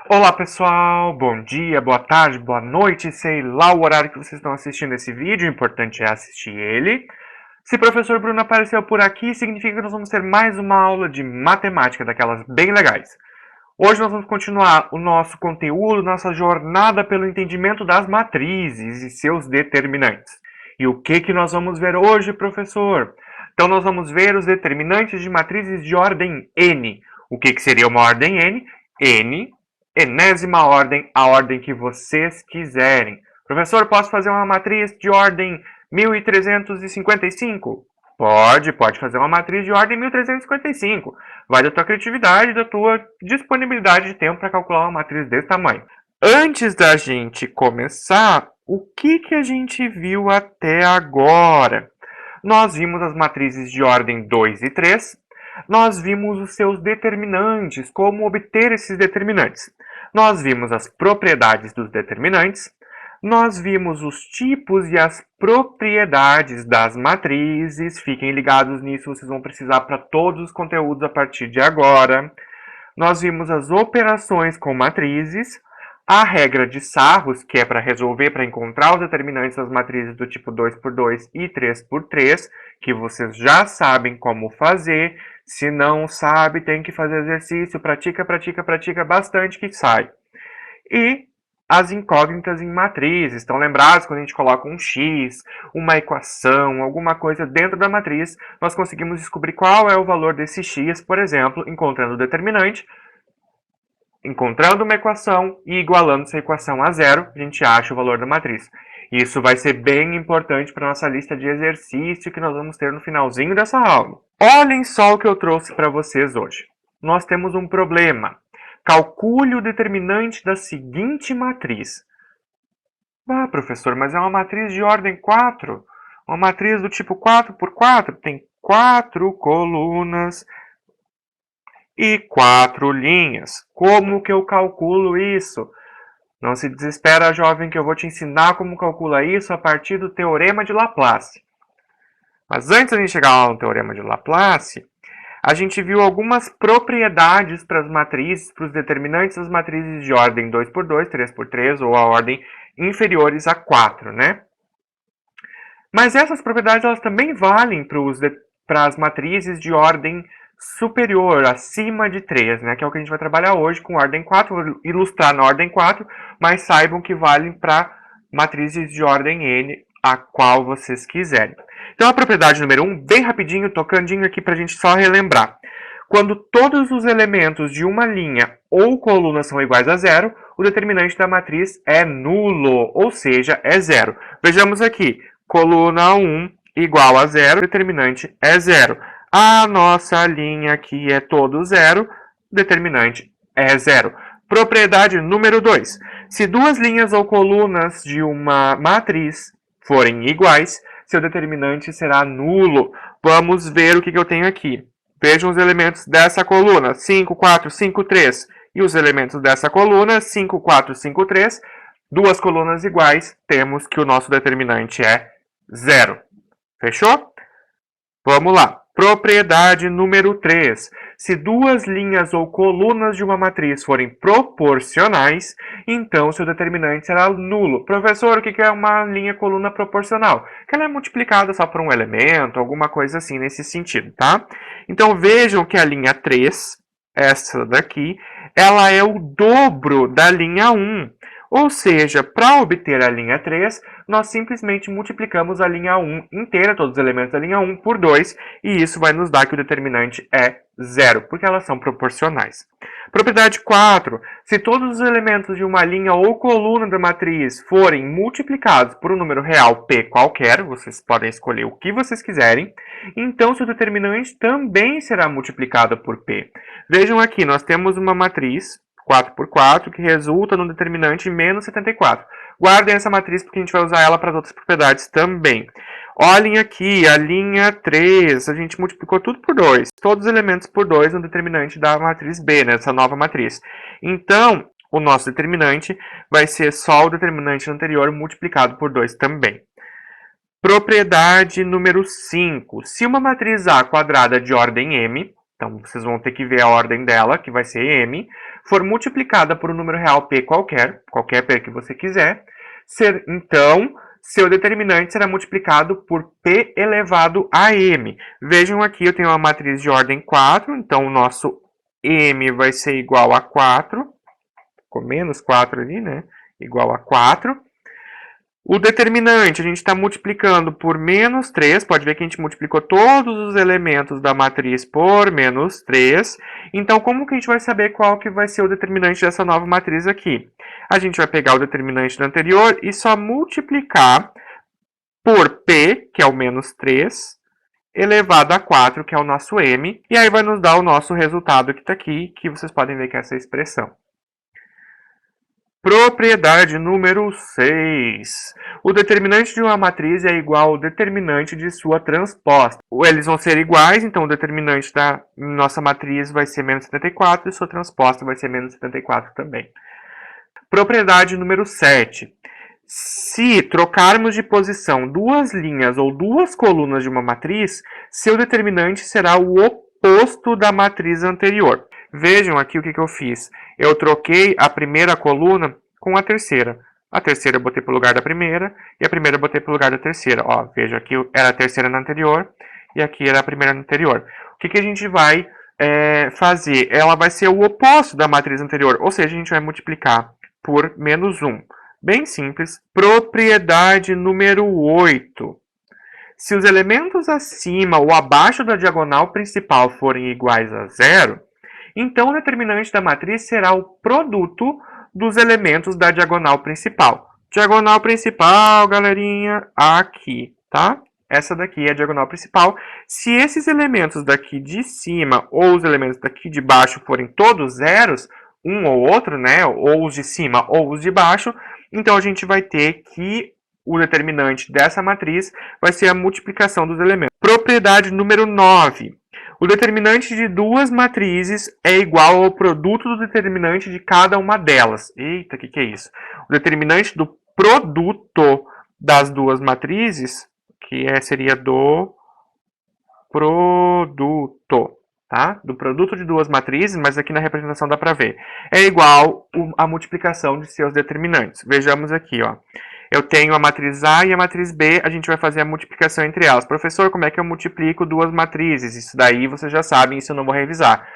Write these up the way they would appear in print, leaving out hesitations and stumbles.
Olá pessoal, bom dia, boa tarde, boa noite, sei lá o horário que vocês estão assistindo esse vídeo, o importante é assistir ele. Se o professor Bruno apareceu por aqui, significa que nós vamos ter mais uma aula de matemática, daquelas bem legais. Hoje nós vamos continuar o nosso conteúdo, nossa jornada pelo entendimento das matrizes e seus determinantes. E o que nós vamos ver hoje, professor? Então nós vamos ver os determinantes de matrizes de ordem n. O que seria uma ordem n? N, enésima ordem, a ordem que vocês quiserem. Professor, posso fazer uma matriz de ordem 1355? Pode fazer uma matriz de ordem 1355. Vai da tua criatividade, da tua disponibilidade de tempo para calcular uma matriz desse tamanho. Antes da gente começar, o que a gente viu até agora? Nós vimos as matrizes de ordem 2 e 3, nós vimos os seus determinantes, como obter esses determinantes. Nós vimos as propriedades dos determinantes, nós vimos os tipos e as propriedades das matrizes. Fiquem ligados nisso, vocês vão precisar para todos os conteúdos a partir de agora. Nós vimos as operações com matrizes, a regra de Sarros, que é para resolver, para encontrar os determinantes das matrizes do tipo 2 por 2 e 3 por 3, que vocês já sabem como fazer. Se não sabe, tem que fazer exercício, pratica bastante que sai. E as incógnitas em matrizes. Estão lembrados quando a gente coloca um x, uma equação, alguma coisa dentro da matriz, nós conseguimos descobrir qual é o valor desse x, por exemplo, encontrando o determinante, encontrando uma equação e igualando essa equação a zero, a gente acha o valor da matriz. Isso vai ser bem importante para a nossa lista de exercício que nós vamos ter no finalzinho dessa aula. Olhem só o que eu trouxe para vocês hoje. Nós temos um problema. Calcule o determinante da seguinte matriz. Ah, professor, mas é uma matriz de ordem 4. Uma matriz do tipo 4 por 4. Tem 4 colunas e 4 linhas. Como que eu calculo isso? Não se desespera, jovem, que eu vou te ensinar como calcula isso a partir do Teorema de Laplace. Mas antes de chegar lá no Teorema de Laplace, a gente viu algumas propriedades para as matrizes, para os determinantes das matrizes de ordem 2 por 2, 3 por 3 ou a ordem inferiores a 4, né? Mas essas propriedades elas também valem para as matrizes de ordem superior, acima de 3, né? Que é o que a gente vai trabalhar hoje com ordem 4. Vou ilustrar na ordem 4, mas saibam que valem para matrizes de ordem n, a qual vocês quiserem. Então a propriedade número 1, bem rapidinho, tocandinho aqui para a gente só relembrar. Quando todos os elementos de uma linha ou coluna são iguais a zero, o determinante da matriz é nulo, ou seja, é zero. Vejamos aqui, coluna 1 igual a zero, determinante é zero. A nossa linha aqui é todo zero, determinante é zero. Propriedade número 2. Se duas linhas ou colunas de uma matriz forem iguais, seu determinante será nulo. Vamos ver o que eu tenho aqui. Vejam os elementos dessa coluna, 5, 4, 5, 3. E os elementos dessa coluna, 5, 4, 5, 3. Duas colunas iguais, temos que o nosso determinante é zero. Fechou? Vamos lá. Propriedade número 3. Se duas linhas ou colunas de uma matriz forem proporcionais, então seu determinante será nulo. Professor, o que é uma linha coluna proporcional? Que ela é multiplicada só por um elemento, alguma coisa assim nesse sentido, tá? Então vejam que a linha 3, essa daqui, ela é o dobro da linha 1. Ou seja, para obter a linha 3, nós simplesmente multiplicamos a linha 1 inteira, todos os elementos da linha 1, por 2, e isso vai nos dar que o determinante é zero, porque elas são proporcionais. Propriedade 4. Se todos os elementos de uma linha ou coluna da matriz forem multiplicados por um número real p qualquer, vocês podem escolher o que vocês quiserem, então seu determinante também será multiplicado por p. Vejam aqui, nós temos uma matriz 4 por 4, que resulta no determinante menos 74. Guardem essa matriz porque a gente vai usar ela para as outras propriedades também. Olhem aqui, a linha 3, a gente multiplicou tudo por 2. Todos os elementos por 2 no determinante da matriz B, nessa nova matriz. Então, o nosso determinante vai ser só o determinante anterior multiplicado por 2 também. Propriedade número 5. Se uma matriz A quadrada de ordem m Então, vocês vão ter que ver a ordem dela, que vai ser M, for multiplicada por um número real P qualquer P que você quiser, então, seu determinante será multiplicado por P elevado a M. Vejam aqui, eu tenho uma matriz de ordem 4, então o nosso M vai ser igual a 4, ficou menos 4 ali, né? Igual a 4. O determinante, a gente está multiplicando por menos 3. Pode ver que a gente multiplicou todos os elementos da matriz por menos 3. Então, como que a gente vai saber qual que vai ser o determinante dessa nova matriz aqui? A gente vai pegar o determinante da anterior e só multiplicar por P, que é o menos 3, elevado a 4, que é o nosso M. E aí vai nos dar o nosso resultado que está aqui, que vocês podem ver que é essa expressão. Propriedade número 6. O determinante de uma matriz é igual ao determinante de sua transposta. Eles vão ser iguais, então o determinante da nossa matriz vai ser menos 74 e sua transposta vai ser menos 74 também. Propriedade número 7. Se trocarmos de posição duas linhas ou duas colunas de uma matriz, seu determinante será o oposto da matriz anterior. Vejam aqui o que eu fiz. Eu troquei a primeira coluna com a terceira. A terceira eu botei para o lugar da primeira e a primeira eu botei para o lugar da terceira. Ó, veja, aqui era a terceira na anterior e aqui era a primeira na anterior. O que a gente vai fazer? Ela vai ser o oposto da matriz anterior, ou seja, a gente vai multiplicar por menos 1. Bem simples. Propriedade número 8. Se os elementos acima ou abaixo da diagonal principal forem iguais a zero, então o determinante da matriz será o produto dos elementos da diagonal principal. Diagonal principal, galerinha, aqui, tá? Essa daqui é a diagonal principal. Se esses elementos daqui de cima ou os elementos daqui de baixo forem todos zeros, um ou outro, né? Ou os de cima ou os de baixo, então a gente vai ter que o determinante dessa matriz vai ser a multiplicação dos elementos. Propriedade número 9. O determinante de duas matrizes é igual ao produto do determinante de cada uma delas. Eita, o que é isso? O determinante do produto das duas matrizes, que seria do produto, tá? Do produto de duas matrizes, mas aqui na representação dá para ver. É igual a multiplicação de seus determinantes. Vejamos aqui, ó. Eu tenho a matriz A e a matriz B, a gente vai fazer a multiplicação entre elas. Professor, como é que eu multiplico duas matrizes? Isso daí vocês já sabem, isso eu não vou revisar.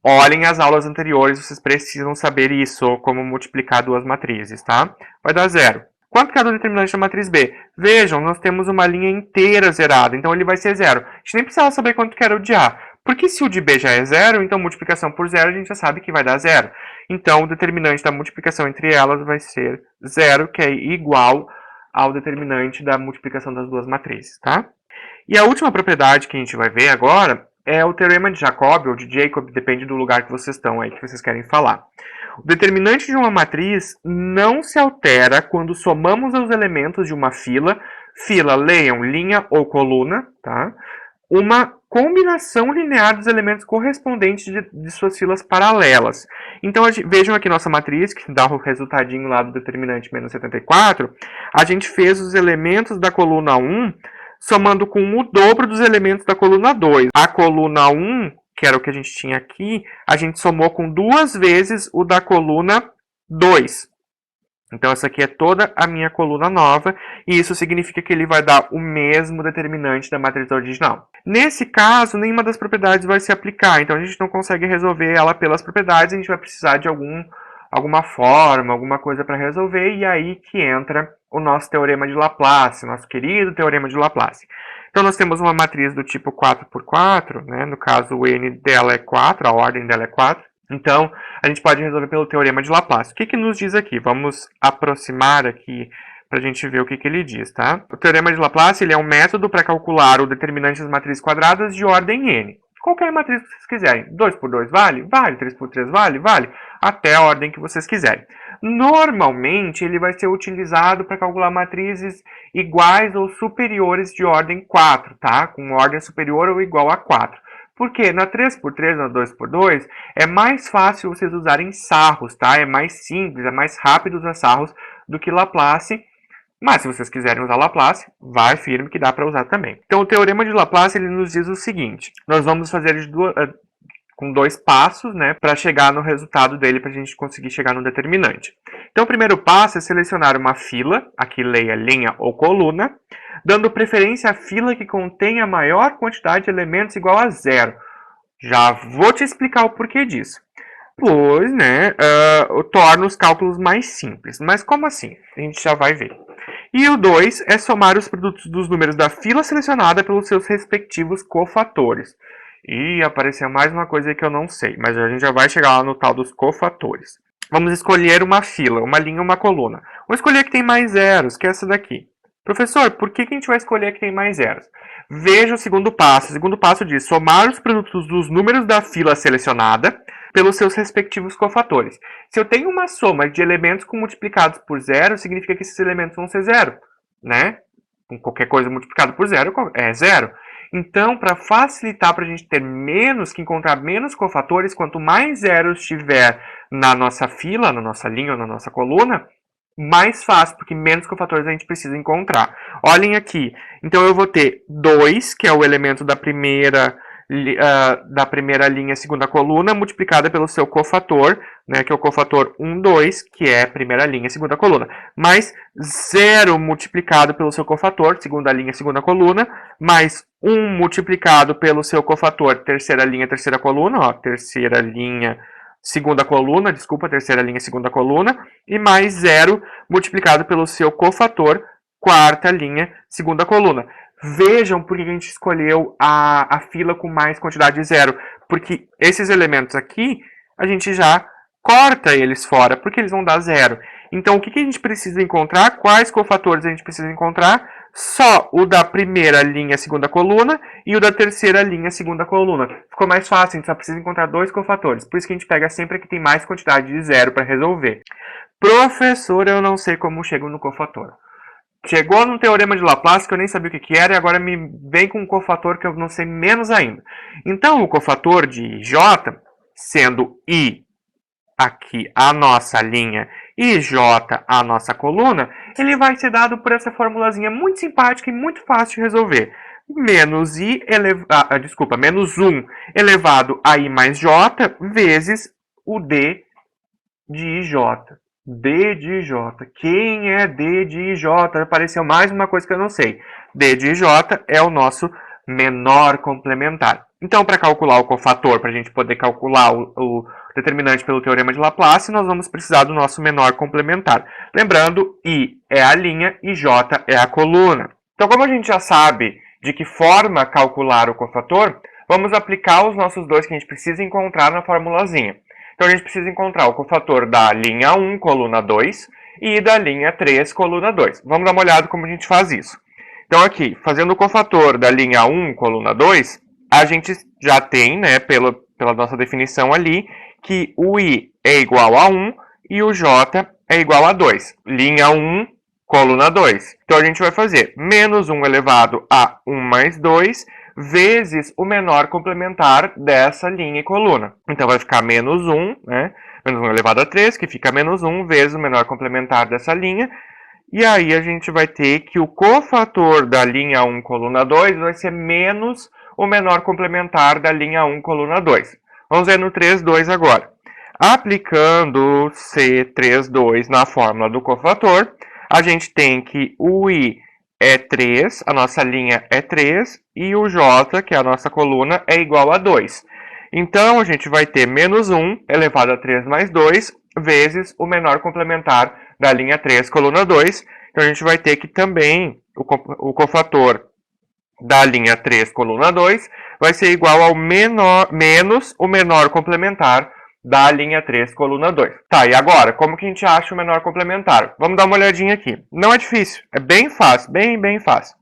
Olhem as aulas anteriores, vocês precisam saber isso, como multiplicar duas matrizes, tá? Vai dar 0. Quanto que é o determinante da matriz B? Vejam, nós temos uma linha inteira zerada, então ele vai ser 0. A gente nem precisava saber quanto que era o de A. Porque se o de B já é 0, então multiplicação por 0 a gente já sabe que vai dar 0. Então o determinante da multiplicação entre elas vai ser 0, que é igual ao determinante da multiplicação das duas matrizes, tá? E a última propriedade que a gente vai ver agora é o teorema de Jacob, ou de Jacob, depende do lugar que vocês estão aí, que vocês querem falar. O determinante de uma matriz não se altera quando somamos os elementos de uma fila, leiam, linha ou coluna, tá? Uma combinação linear dos elementos correspondentes de suas filas paralelas. Então, vejam aqui nossa matriz, que dá o resultadinho lá do determinante menos 74. A gente fez os elementos da coluna 1 somando com o dobro dos elementos da coluna 2. A coluna 1, que era o que a gente tinha aqui, a gente somou com 2 vezes o da coluna 2. Então, essa aqui é toda a minha coluna nova, e isso significa que ele vai dar o mesmo determinante da matriz original. Nesse caso, nenhuma das propriedades vai se aplicar, então a gente não consegue resolver ela pelas propriedades, a gente vai precisar de alguma forma, alguma coisa para resolver, e aí que entra o nosso teorema de Laplace, nosso querido teorema de Laplace. Então, nós temos uma matriz do tipo 4x4, né? No caso, o n dela é 4, a ordem dela é 4. Então, a gente pode resolver pelo teorema de Laplace. O que nos diz aqui? Vamos aproximar aqui para a gente ver o que ele diz, tá? O teorema de Laplace ele é um método para calcular o determinante das matrizes quadradas de ordem n. Qualquer matriz que vocês quiserem. 2 por 2 vale? Vale. 3 por 3 vale? Vale. Até a ordem que vocês quiserem. Normalmente, ele vai ser utilizado para calcular matrizes iguais ou superiores de ordem 4, tá? Com ordem superior ou igual a 4. Porque na 3x3, na 2x2, é mais fácil vocês usarem sarros, tá? É mais simples, é mais rápido usar sarros do que Laplace. Mas se vocês quiserem usar Laplace, vai firme que dá para usar também. Então o teorema de Laplace ele nos diz o seguinte. Nós vamos fazer com 2 passos, né, para chegar no resultado dele, para a gente conseguir chegar no determinante. Então, o primeiro passo é selecionar uma fila, aqui leia linha ou coluna, dando preferência à fila que contém a maior quantidade de elementos igual a zero. Já vou te explicar o porquê disso. Pois, né, torna os cálculos mais simples. Mas como assim? A gente já vai ver. E o 2 é somar os produtos dos números da fila selecionada pelos seus respectivos cofatores. E apareceu mais uma coisa que eu não sei, mas a gente já vai chegar lá no tal dos cofatores. Vamos escolher uma fila, uma linha e uma coluna. Vamos escolher a que tem mais zeros, que é essa daqui. Professor, por que a gente vai escolher a que tem mais zeros? Veja o segundo passo. O segundo passo diz somar os produtos dos números da fila selecionada pelos seus respectivos cofatores. Se eu tenho uma soma de elementos multiplicados por zero, significa que esses elementos vão ser zero, né? Qualquer coisa multiplicada por zero é zero. Então, para facilitar para a gente ter que encontrar menos cofatores, quanto mais zeros tiver na nossa fila, na nossa linha ou na nossa coluna, mais fácil, porque menos cofatores a gente precisa encontrar. Olhem aqui. Então, eu vou ter 2, que é o elemento da primeira linha, segunda coluna, multiplicada pelo seu cofator, né, que é o cofator 1, 2, que é primeira linha, segunda coluna, mais 0 multiplicado pelo seu cofator, segunda linha, segunda coluna, mais 1 multiplicado pelo seu cofator, terceira linha, terceira coluna, ó, terceira linha, segunda coluna, desculpa, terceira linha, segunda coluna, e mais 0 multiplicado pelo seu cofator, quarta linha, segunda coluna. Vejam por que a gente escolheu a fila com mais quantidade de zero. Porque esses elementos aqui, a gente já corta eles fora, porque eles vão dar zero. Então, o que a gente precisa encontrar? Quais cofatores a gente precisa encontrar? Só o da primeira linha, segunda coluna, e o da terceira linha, segunda coluna. Ficou mais fácil, a gente só precisa encontrar 2 cofatores. Por isso que a gente pega sempre a que tem mais quantidade de zero para resolver. Professor, eu não sei como chego no cofator. Chegou no teorema de Laplace que eu nem sabia o que era e agora me vem com um cofator que eu não sei menos ainda. Então, o cofator de J, sendo I aqui a nossa linha e J a nossa coluna, ele vai ser dado por essa formulazinha muito simpática e muito fácil de resolver. Menos menos 1 elevado a I mais J vezes o D de J. D de J. Quem é D de J? Apareceu mais uma coisa que eu não sei. D de J é o nosso menor complementar. Então, para calcular o cofator, para a gente poder calcular o determinante pelo teorema de Laplace, nós vamos precisar do nosso menor complementar. Lembrando, I é a linha e J é a coluna. Então, como a gente já sabe de que forma calcular o cofator, vamos aplicar os nossos dois que a gente precisa encontrar na formulazinha. Então, a gente precisa encontrar o cofator da linha 1, coluna 2, e da linha 3, coluna 2. Vamos dar uma olhada como a gente faz isso. Então, aqui, fazendo o cofator da linha 1, coluna 2, a gente já tem, né, pela nossa definição ali, que o I é igual a 1 e o J é igual a 2. Linha 1, coluna 2. Então, a gente vai fazer menos 1 elevado a 1 mais 2 vezes o menor complementar dessa linha e coluna. Então, vai ficar menos 1, né? Menos 1 elevado a 3, que fica menos 1 vezes o menor complementar dessa linha. E aí, a gente vai ter que o cofator da linha 1, coluna 2 vai ser menos o menor complementar da linha 1, coluna 2. Vamos ver no 3, 2 agora. Aplicando C32 na fórmula do cofator, a gente tem que o I é 3, a nossa linha é 3, e o J, que é a nossa coluna, é igual a 2. Então, a gente vai ter menos 1 elevado a 3 mais 2, vezes o menor complementar da linha 3, coluna 2. Então, a gente vai ter que também o cofator da linha 3, coluna 2, vai ser igual ao menos o menor complementar da linha 3, coluna 2. Tá, e agora, como que a gente acha o menor complementar? Vamos dar uma olhadinha aqui. Não é difícil, é bem fácil, bem fácil.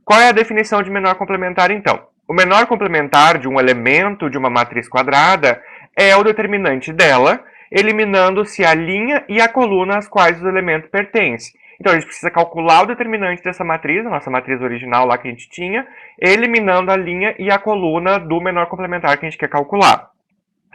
Qual é a definição de menor complementar, então? O menor complementar de um elemento de uma matriz quadrada é o determinante dela, eliminando-se a linha e a coluna às quais o elemento pertence. Então, a gente precisa calcular o determinante dessa matriz, a nossa matriz original lá que a gente tinha, eliminando a linha e a coluna do menor complementar que a gente quer calcular.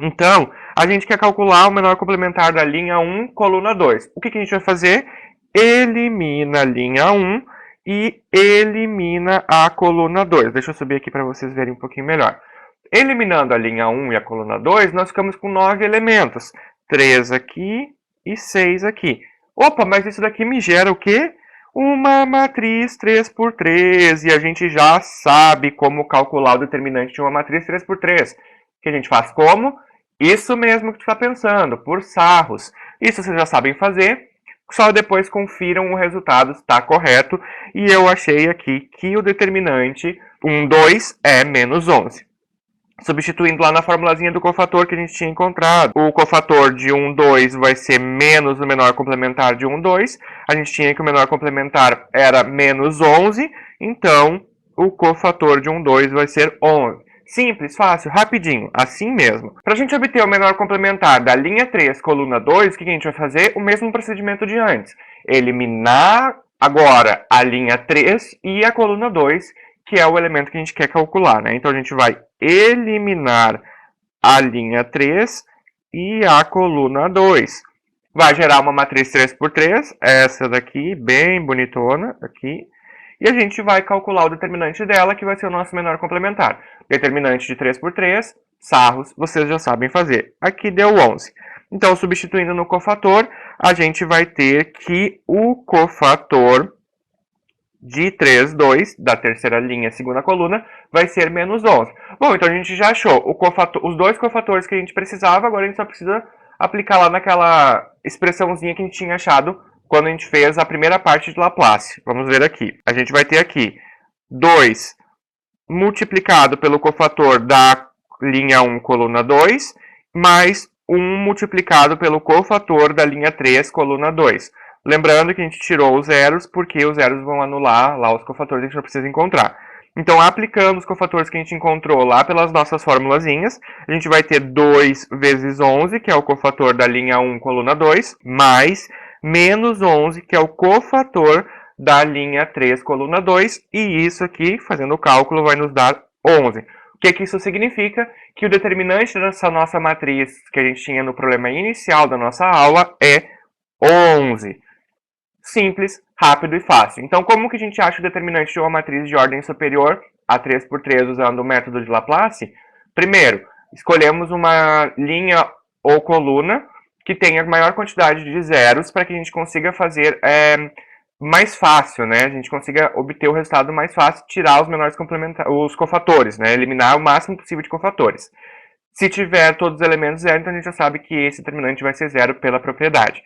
Então, a gente quer calcular o menor complementar da linha 1, coluna 2. O que a gente vai fazer? Elimina a linha 1 e elimina a coluna 2. Deixa eu subir aqui para vocês verem um pouquinho melhor. Eliminando a linha 1 e a coluna 2, nós ficamos com 9 elementos. 3 aqui e 6 aqui. Opa, mas isso daqui me gera o quê? Uma matriz 3 por 3. E a gente já sabe como calcular o determinante de uma matriz 3 por 3. Que a gente faz como? Isso mesmo que tu está pensando, por sarros. Isso vocês já sabem fazer. Só depois confiram o resultado se está correto. E eu achei aqui que o determinante 1, 2 é menos 11. Substituindo lá na formulazinha do cofator que a gente tinha encontrado. O cofator de 1, 2 vai ser menos o menor complementar de 1, 2. A gente tinha que o menor complementar era menos 11. Então, o cofator de 1, 2 vai ser 11. Simples, fácil, rapidinho, assim mesmo. Para a gente obter o menor complementar da linha 3, coluna 2, o que a gente vai fazer? O mesmo procedimento de antes. Eliminar agora a linha 3 e a coluna 2, que é o elemento que a gente quer calcular, né? Então a gente vai eliminar a linha 3 e a coluna 2. Vai gerar uma matriz 3 por 3, essa daqui, bem bonitona, aqui. E a gente vai calcular o determinante dela, que vai ser o nosso menor complementar. Determinante de 3 por 3, sarros, vocês já sabem fazer. Aqui deu 11. Então, substituindo no cofator, a gente vai ter que o cofator de 3, 2, da terceira linha, segunda coluna, vai ser menos 11. Bom, então a gente já achou os dois cofatores que a gente precisava, agora a gente só precisa aplicar lá naquela expressãozinha que a gente tinha achado quando a gente fez a primeira parte de Laplace. Vamos ver aqui. A gente vai ter aqui 2 multiplicado pelo cofator da linha 1, coluna 2, mais 1 multiplicado pelo cofator da linha 3, coluna 2. Lembrando que a gente tirou os zeros, porque os zeros vão anular lá os cofatores que a gente não precisa encontrar. Então, aplicando os cofatores que a gente encontrou lá pelas nossas formulazinhas, a gente vai ter 2 vezes 11, que é o cofator da linha 1, coluna 2, mais menos 11, que é o cofator da linha 3, coluna 2, e isso aqui, fazendo o cálculo, vai nos dar 11. O que isso significa? Que o determinante dessa nossa matriz que a gente tinha no problema inicial da nossa aula é 11. Simples, rápido e fácil. Então, como que a gente acha o determinante de uma matriz de ordem superior a 3 por 3 usando o método de Laplace? Primeiro, escolhemos uma linha ou coluna que tenha maior quantidade de zeros para que a gente consiga fazer mais fácil, né? A gente consiga obter o resultado mais fácil, tirar os menores os cofatores, né? Eliminar o máximo possível de cofatores. Se tiver todos os elementos zero, então a gente já sabe que esse determinante vai ser zero pela propriedade.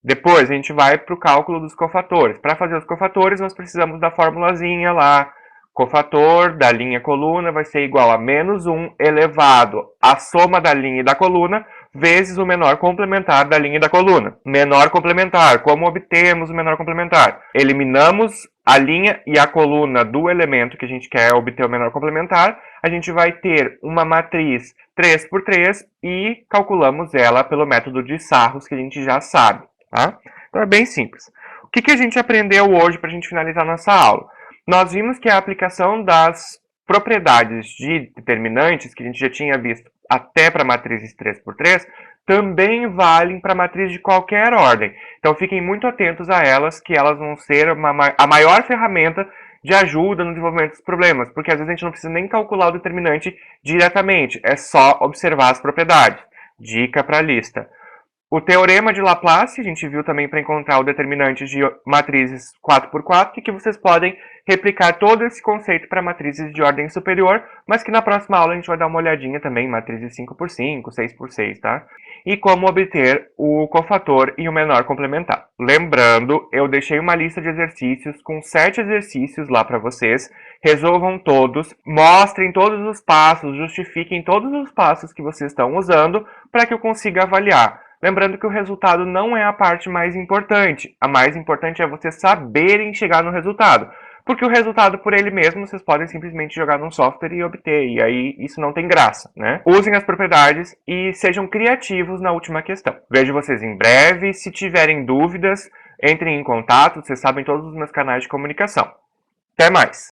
Depois a gente vai para o cálculo dos cofatores. Para fazer os cofatores, nós precisamos da formulazinha lá. Cofator da linha coluna vai ser igual a menos 1 elevado à soma da linha e da coluna vezes o menor complementar da linha e da coluna. Menor complementar. Como obtemos o menor complementar? Eliminamos a linha e a coluna do elemento que a gente quer obter o menor complementar. A gente vai ter uma matriz 3 por 3 e calculamos ela pelo método de sarros que a gente já sabe. Tá? Então é bem simples. O que a gente aprendeu hoje para a gente finalizar nossa aula? Nós vimos que a aplicação das propriedades de determinantes, que a gente já tinha visto até para matrizes 3 por 3, também valem para matriz de qualquer ordem. Então fiquem muito atentos a elas, que elas vão ser a maior ferramenta de ajuda no desenvolvimento dos problemas, porque às vezes a gente não precisa nem calcular o determinante diretamente, é só observar as propriedades. Dica para a lista. O teorema de Laplace, a gente viu também para encontrar o determinante de matrizes 4 por 4, que vocês podem replicar todo esse conceito para matrizes de ordem superior, mas que na próxima aula a gente vai dar uma olhadinha também em matrizes 5 por 5, 6 por 6, tá? E como obter o cofator e o menor complementar. Lembrando, eu deixei uma lista de exercícios com 7 exercícios lá para vocês. Resolvam todos, mostrem todos os passos, justifiquem todos os passos que vocês estão usando para que eu consiga avaliar. Lembrando que o resultado não é a parte mais importante. A mais importante é vocês saberem chegar no resultado. Porque o resultado por ele mesmo vocês podem simplesmente jogar num software e obter. E aí isso não tem graça, né? Usem as propriedades e sejam criativos na última questão. Vejo vocês em breve. Se tiverem dúvidas, entrem em contato. Vocês sabem todos os meus canais de comunicação. Até mais!